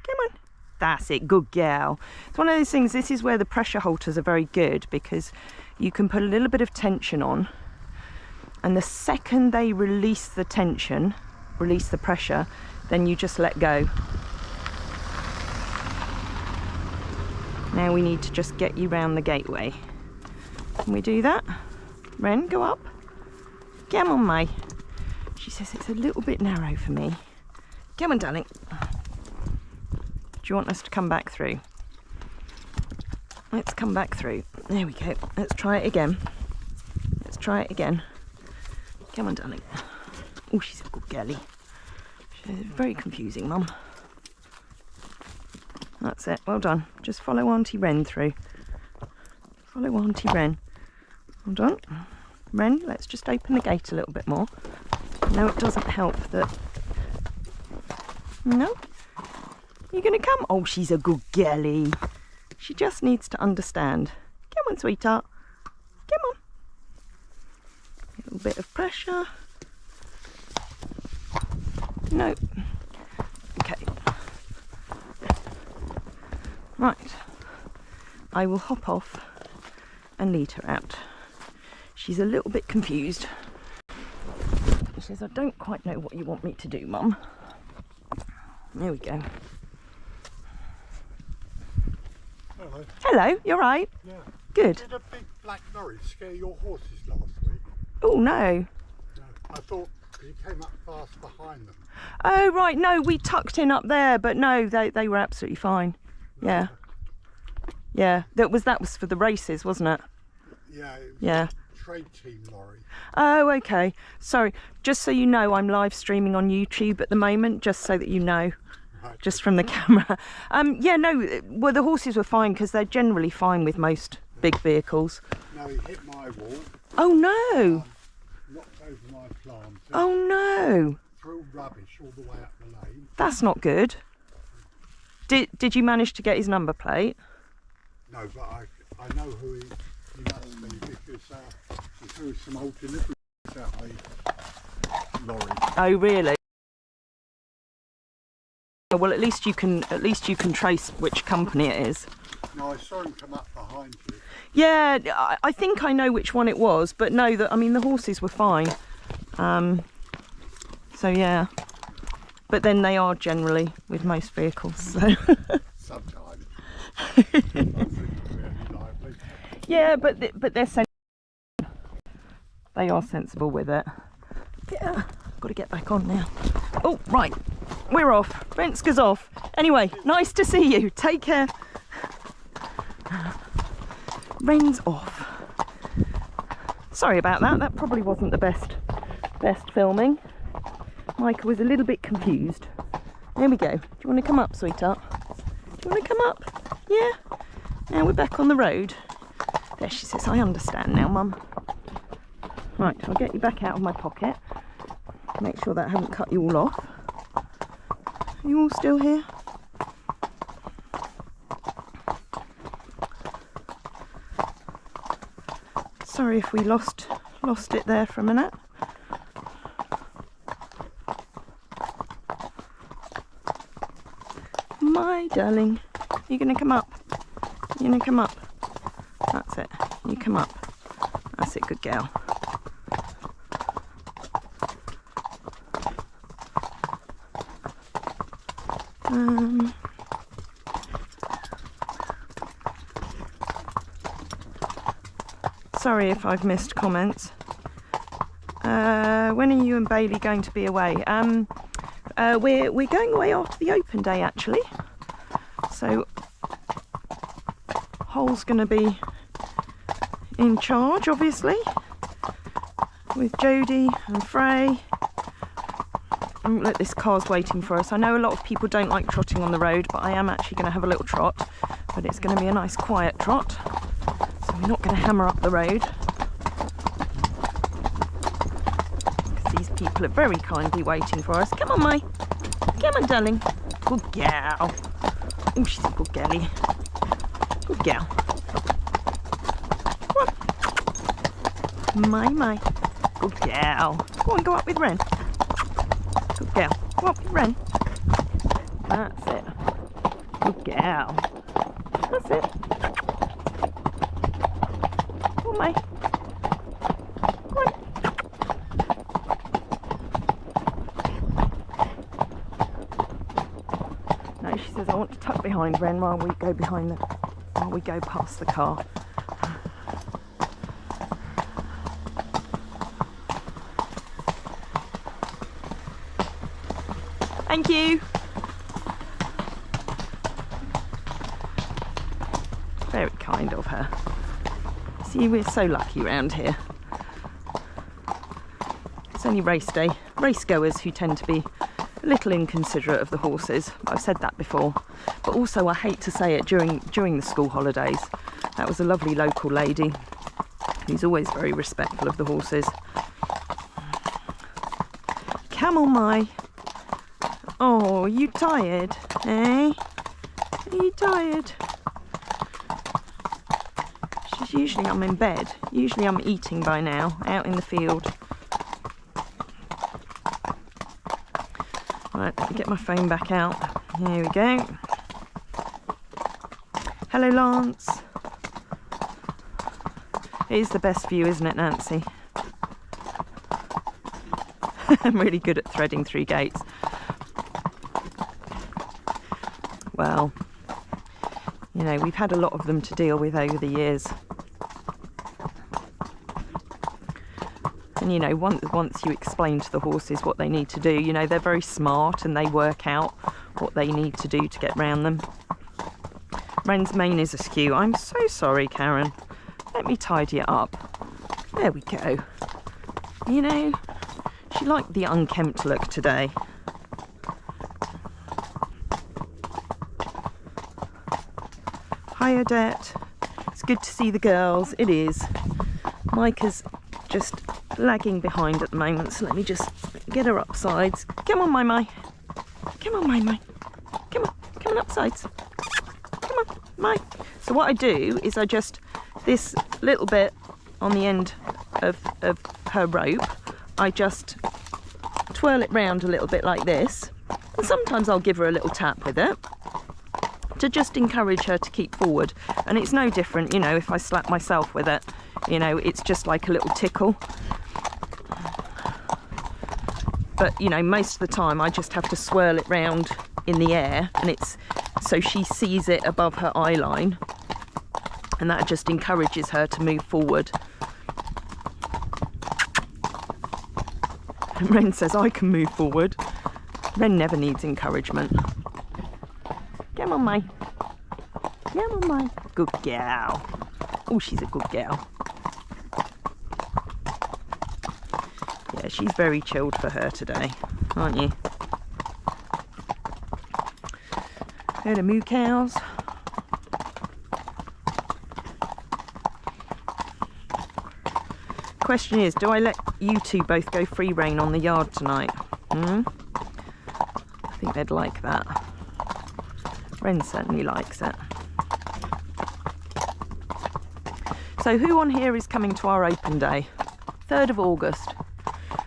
Come on. That's it, good girl. It's one of those things, this is where the pressure halters are very good, because you can put a little bit of tension on, and the second they release the tension, release the pressure, then you just let go. Now we need to just get you round the gateway. Can we do that? Ren, go up. Come on, Mai. She says it's a little bit narrow for me. Come on, darling. Do you want us to come back through? Let's come back through. There we go. Let's try it again. Let's try it again. Come on, darling. Oh, she's a good girlie. She's very confusing, Mum. That's it, well done. Just follow Auntie Ren through. Follow Auntie Ren. Hold on. Ren, let's just open the gate a little bit more. No, it doesn't help that... No? You're going to come? Oh, she's a good girlie. She just needs to understand. Come on, sweetheart. Come on. A little bit of pressure. No. Okay. Right. I will hop off and lead her out. She's a little bit confused. She says, I don't quite know what you want me to do, Mum. There we go. Hello. Hello, you're right? Yeah. Good. Did a big black lorry scare your horses last week? Oh, no. No. I thought you came up fast behind them. Oh, right. No, we tucked in up there, but no, they were absolutely fine. Yeah. Yeah. That was for the races, wasn't it? Yeah. It was Yeah. a trade team lorry. Oh, okay. Sorry. Just so you know, I'm live streaming on YouTube at the moment, just so that you know. Right. Just from the camera. Yeah, no, well, the horses were fine because they're generally fine with most big vehicles. No, he hit my wall. Oh, no. Knocked over my plant. Oh, no. Threw rubbish all the way up the lane. That's not good. Did you manage to get his number plate? No, but I know who he must be because he threw some old deliveries out the lorry. Oh, really? Well, at least you can trace which company it is. No, I saw him come up behind you. Yeah, I think I know which one it was, but no, the horses were fine. So yeah, but then they are generally with most vehicles. So. Sometimes. Yeah, but they're they are sensible with it. Yeah, got to get back on now. Oh, right, we're off. Renska's off. Anyway, nice to see you. Take care. Ren's off. Sorry about that. That probably wasn't the best filming. Maaike was a little bit confused. There we go. Do you want to come up, sweetheart? Do you want to come up? Yeah. Now we're back on the road. There, she says, I understand now, Mum. Right, I'll get you back out of my pocket. Make sure that I haven't cut you all off. Are you all still here? Sorry if we lost it there for a minute. My darling, you're going to come up. You're going to come up. That's it. You come up. That's it, good girl. Sorry if I've missed comments. When are you and Bailey going to be away? We're going away after the open day, actually. So Hol's going to be in charge, obviously, with Jodie and Frey. And look, this car's waiting for us. I know a lot of people don't like trotting on the road, but I am actually going to have a little trot. But it's going to be a nice quiet trot. So we're not going to hammer up the road. Because these people are very kindly waiting for us. Come on, Mai. Come on, darling. Good girl. Oh, she's a good girlie. Good girl. Come on. My. Good girl. Go on, go up with Ren. Good girl. Go up with Ren. That's it. Good girl. That's it. Come on, Mai. Come on. No, she says I want to tuck behind Ren while we go past the car. Thank you. Very kind of her. See, we're so lucky around here. It's only race day, race goers who tend to be a little inconsiderate of the horses. I've said that before, but also I hate to say it during the school holidays. That was a lovely local lady who's always very respectful of the horses. Come on, Mai. Oh, you tired, eh? Are you tired? Usually I'm in bed. Usually I'm eating by now, out in the field. Right, let me get my phone back out. Here we go. Hello, Lance. It is the best view, isn't it, Nancy? I'm really good at threading through gates. Well, you know, we've had a lot of them to deal with over the years. And you know, once you explain to the horses what they need to do, you know, they're very smart and they work out what they need to do to get round them. Ren's mane is askew. I'm so sorry, Karen. Let me tidy it up. There we go. You know, she liked the unkempt look today. Hi, Odette. It's good to see the girls. It is. Maaike's just lagging behind at the moment, so let me just get her up sides. Come on, Mai. Come on, Mai. Come on up sides. Come on, Mai. So what I do is I just, this little bit on the end of her rope, I just twirl it round a little bit like this, and sometimes I'll give her a little tap with it to just encourage her to keep forward. And it's no different, you know, if I slap myself with it, you know, it's just like a little tickle. But you know, most of the time I just have to swirl it round in the air, and it's so she sees it above her eye line, and that just encourages her to move forward. And Ren says I can move forward. Ren never needs encouragement. Come on, Mai. Come on, Mai. Good gal. Oh, she's a good gal. Yeah, she's very chilled for her today, aren't you? Hello, moo cows. Question is, do I let you two both go free rein on the yard tonight? I think they'd like that. Ren certainly likes it. So who on here is coming to our open day? 3rd of August.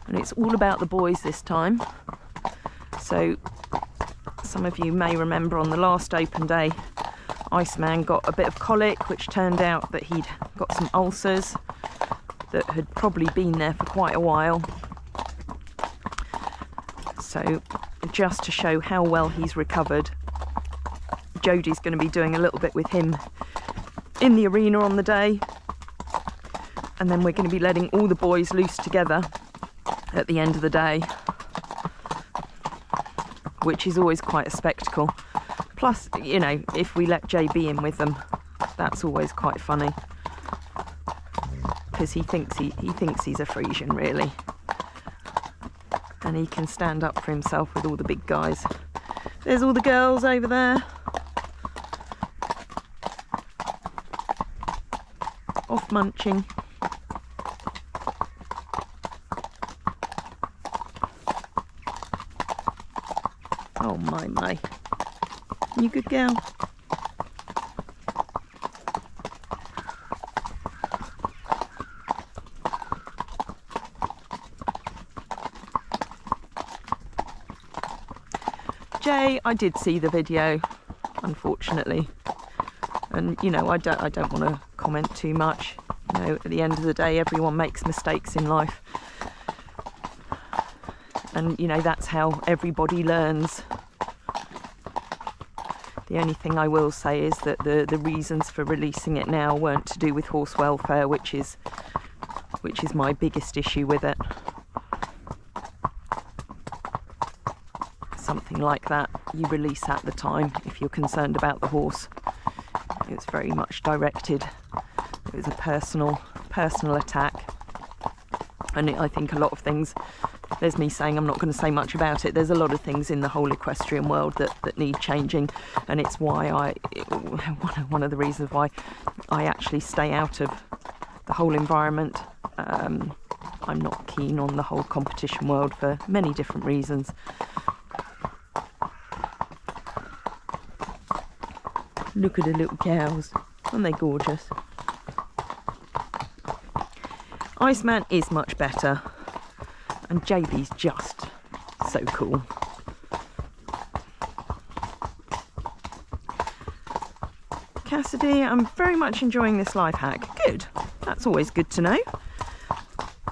And it's all about the boys this time. So some of you may remember on the last open day, Iceman got a bit of colic, which turned out that he'd got some ulcers that had probably been there for quite a while. So just to show how well he's recovered, Jodie's going to be doing a little bit with him in the arena on the day, and then we're going to be letting all the boys loose together at the end of the day, which is always quite a spectacle. Plus, you know, if we let JB in with them, that's always quite funny, because he thinks he's a Frisian, really, and he can stand up for himself with all the big guys. There's all the girls over there, off munching. Oh my, you good girl. Jay, I did see the video, unfortunately, and you know, I don't want to comment too much. You know, at the end of the day, everyone makes mistakes in life, and you know, that's how everybody learns. The only thing I will say is that the reasons for releasing it now weren't to do with horse welfare, which is my biggest issue with it. Something like that you release at the time if you're concerned about the horse. It was very much directed. It was a personal attack, and I think a lot of things there's me saying I'm not going to say much about it. There's a lot of things in the whole equestrian world that need changing, and it's why one of the reasons why I actually stay out of the whole environment. I'm not keen on the whole competition world for many different reasons. Look at the little cows, aren't they gorgeous? Iceman is much better, and JB's just so cool. Cassidy, I'm very much enjoying this life hack. Good, that's always good to know.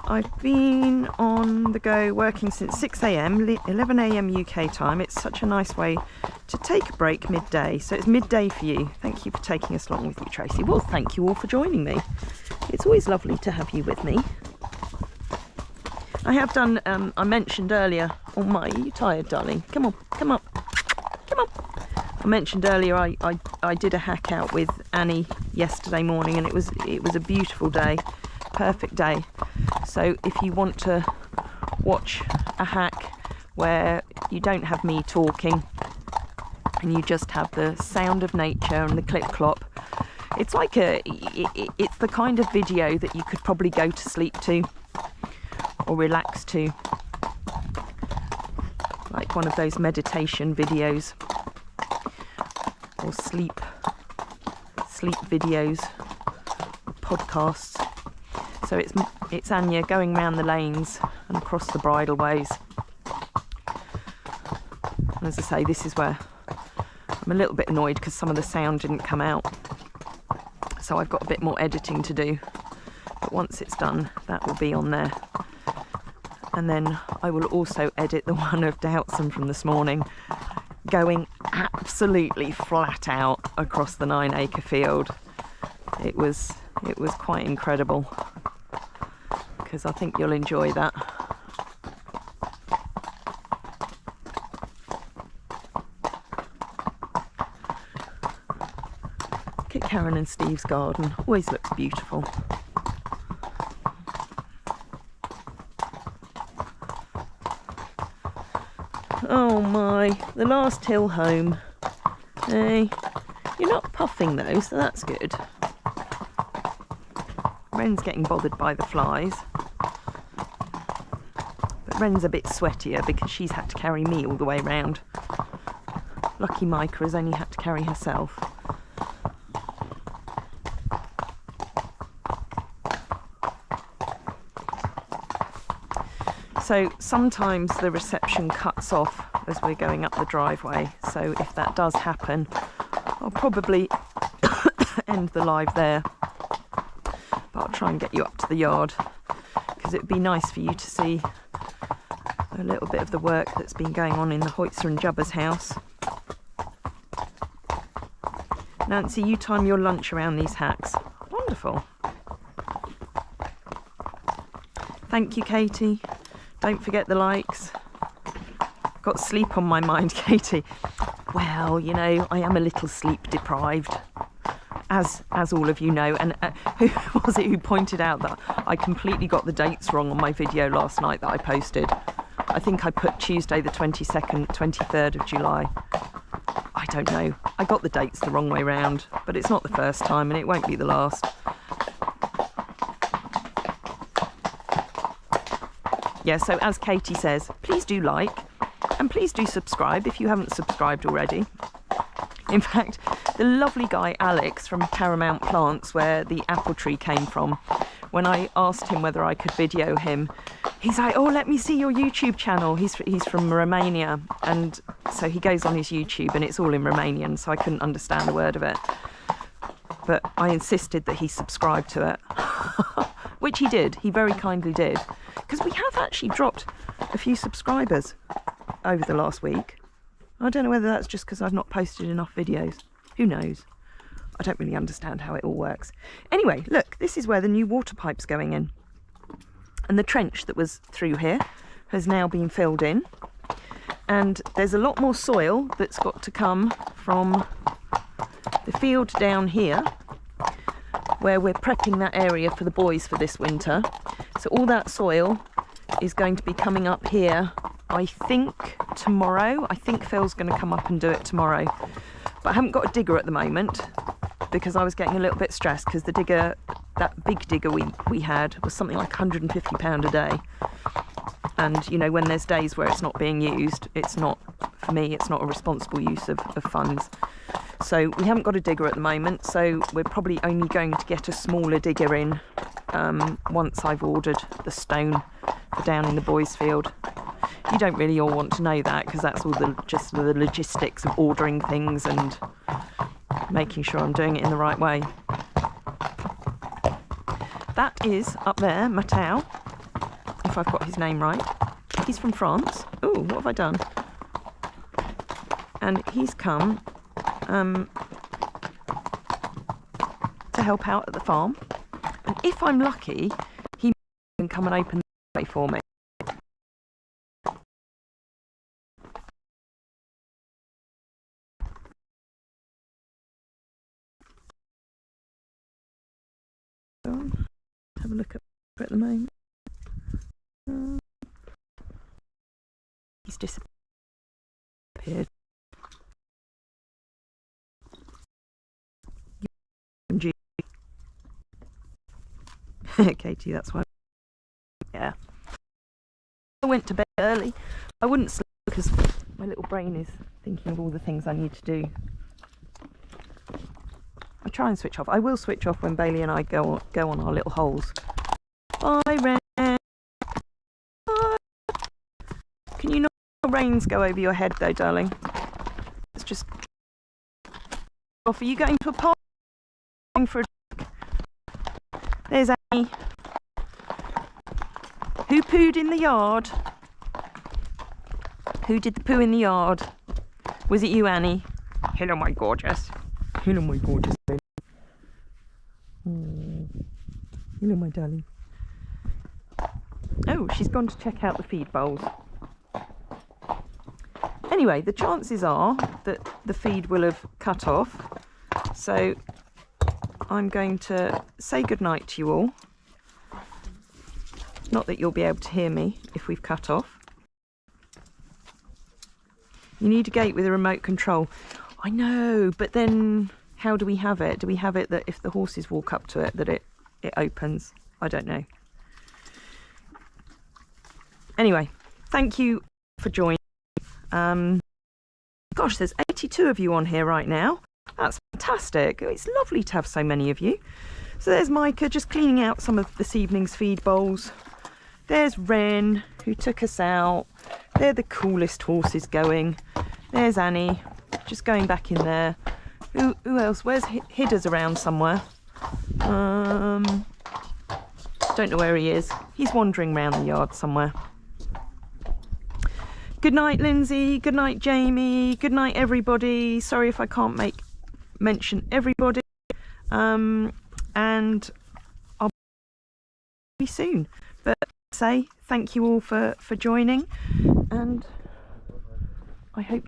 I've been on the go working since 6 AM, 11 AM UK time. It's such a nice way to take a break midday. So it's midday for you. Thank you for taking us along with you, Tracy. Well, thank you all for joining me. It's always lovely to have you with me. I have done, I mentioned earlier, oh my, are you tired, darling? Come on, come on, come on. I mentioned earlier I did a hack out with Annie yesterday morning, and it was a beautiful day, perfect day. So if you want to watch a hack where you don't have me talking and you just have the sound of nature and the clip clop, it's like it's the kind of video that you could probably go to sleep to or relax to, like one of those meditation videos or sleep videos or podcasts. So it's Anya going round the lanes and across the bridleways. And as I say, this is where I'm a little bit annoyed because some of the sound didn't come out. So I've got a bit more editing to do. But once it's done, that will be on there. And then I will also edit the one of Doutzen from this morning, going absolutely flat out across the 9-acre field. It was quite incredible, because I think you'll enjoy that. Look at Karen and Steve's garden, always looks beautiful. Oh my, the last hill home. Hey, you're not puffing though, so that's good. Ren's getting bothered by the flies. But Ren's a bit sweatier because she's had to carry me all the way round. Lucky Maaike has only had to carry herself. So sometimes the reception cuts off as we're going up the driveway. So if that does happen, I'll probably end the live there. But I'll try and get you up to the yard, because it would be nice for you to see a little bit of the work that's been going on in the Hoitzer and Jubba's house. Nancy, you time your lunch around these hacks. Wonderful. Thank you, Katie. Don't forget the likes. Got sleep on my mind, Katie. Well, you know, I am a little sleep deprived, as all of you know. And who was it who pointed out that I completely got the dates wrong on my video last night that I posted? I think I put Tuesday the 22nd, 23rd of July. I don't know. I got the dates the wrong way round, but it's not the first time and it won't be the last. Yeah, so as Katie says, please do like and please do subscribe if you haven't subscribed already. In fact, the lovely guy Alex from Paramount Plants, where the apple tree came from, when I asked him whether I could video him, he's like, oh, let me see your YouTube channel. He's from Romania, and so he goes on his YouTube and it's all in Romanian, so I couldn't understand a word of it. But I insisted that he subscribe to it, which he did. He very kindly did. Because we have actually dropped a few subscribers over the last week. I don't know whether that's just because I've not posted enough videos. Who knows? I don't really understand how it all works. Anyway, look, this is where the new water pipe's going in. And the trench that was through here has now been filled in. And there's a lot more soil that's got to come from the field down here, where we're prepping that area for the boys for this winter. So all that soil is going to be coming up here, I think, tomorrow. I think Phil's going to come up and do it tomorrow. But I haven't got a digger at the moment because I was getting a little bit stressed because the digger, that big digger we had, was something like £150 a day. And, you know, when there's days where it's not being used, it's not, for me, it's not a responsible use of funds. So we haven't got a digger at the moment, so we're probably only going to get a smaller digger in once I've ordered the stone for down in the boys' field. You don't really all want to know that because that's all just the logistics of ordering things and making sure I'm doing it in the right way. That is up there, Mateo, if I've got his name right. He's from France. Oh, what have I done? And he's come to help out at the farm. And if I'm lucky, he can come and open the way for me. Have a look at the moment. He's disappeared. Katie, that's why. Yeah. I went to bed early. I wouldn't sleep because my little brain is thinking of all the things I need to do. I try and switch off. I will switch off when Bailey and I go on our little holes. Bye, Ren. Bye. Can you not let the reins go over your head though, darling? It's just off. Are you going to a park? Going for a There's Annie. Who pooed in the yard? Who did the poo in the yard? Was it you, Annie? Hello, my gorgeous. Hello, my gorgeous baby. Hello, my darling. Oh, she's gone to check out the feed bowls. Anyway, the chances are that the feed will have cut off. So I'm going to say goodnight to you all. Not that you'll be able to hear me if we've cut off. You need a gate with a remote control. I know, but then how do we have it? Do we have it that if the horses walk up to it that it opens? I don't know. Anyway, thank you for joining. Gosh, there's 82 of you on here right now. That's fantastic. It's lovely to have so many of you. So there's Maaike just cleaning out some of this evening's feed bowls. There's Ren, who took us out. They're the coolest horses going. There's Annie, just going back in there. Who else? Where's Hidda's around somewhere? Don't know where he is. He's wandering around the yard somewhere. Good night, Lindsay. Good night, Jamie. Good night, everybody. Sorry if I can't mention everybody. And I'll be soon. But say thank you all for joining, and I hope